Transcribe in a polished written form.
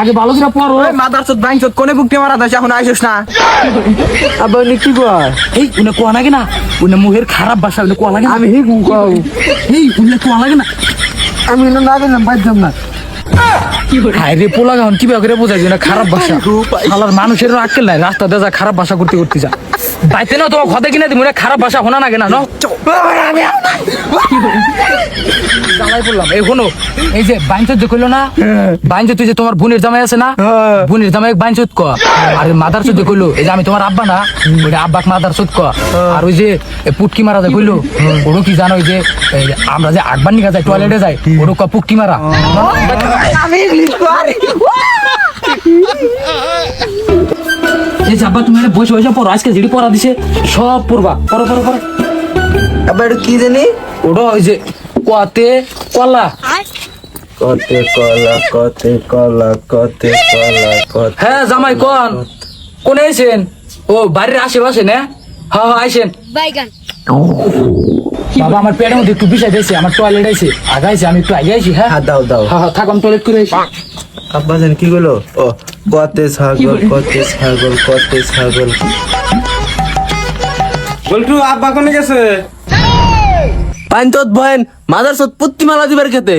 আগে ভালো করে পড়ো। মাদারচোদ বাইনচোদ কোনে বুকটি মারা দাস এখন আইসোস না। আব্বা উনি কি কয়? এই উনি কোয়া লাগে না, উনি মুহের খারাপ ভাষা, উনি কোয়া লাগে না। আমি হিগু কও। এই উনি কোয়া লাগে না। আমি না গেলাম বাজতাম না। হায় রে পোলা গান কিভাবে করে বোঝাই না খারাপ ভাষা। শালার মানুষের আক্কেল নাই, রাস্তা দিয়ে যা খারাপ ভাষা করতে করতে যা। বাইতে না তোমার কথা কিনা দিমু খারাপ ভাষা শোনা না কেনা ন। জ্বালাই বললাম এই শোনো, এই যে বাইনচোদ যে কইলো না, বাইনচোদ যে তোমার বোনের জামাই আছে না, বোনের জামাই বাইনচোদ ক। আর মাদারচোদ যে কইলো এই যে আমি তোমার আব্বা না, ওইটা আব্বাক মাদারচোদ ক। আর ওই যে পুটকি মারা যায় কইলো, ওরও কি জানো ওই যে এই যে আমরা যে আগবার নিকা যাই টয়লেটে যাই, ওরও ক পুটকি মারা। আমি ইংলিশ কই। এই যে আব্বা তুমি বসে বসে পড়ো, আজকে যেটি পড়া দিছে সব পড়বা, পড়ো পড়ো পড়ো। আব্বা এটা কি জানি? ওটা ওই যে কতে কলা। কতে কলা কতে কলা কতে কলা কতে। হ্যাঁ জামাই কোন কোনে আইছেন? ও বাড়ির আশেপাশে না? হ্যাঁ হ্যাঁ আইছেন। বাইগান বাবা আমার পেটের মধ্যে একটু বিষয় দিয়েছে, আমার টয়লেট আইছে আগাইছে, আমি একটু আগে আইছি। হ্যাঁ হ্যাঁ দাও দাও। হ্যাঁ হ্যাঁ থাক আমি টয়লেট করে আইছি। আব্বা জানি কি বলো? ও কতে ছাগল কতে ছাগল কতে ছাগল। বলটু আব্বা কোনে গেছে? বাইনচোদ বহেন মাদারচোদ পুত্তি মালা দিবার খেতে।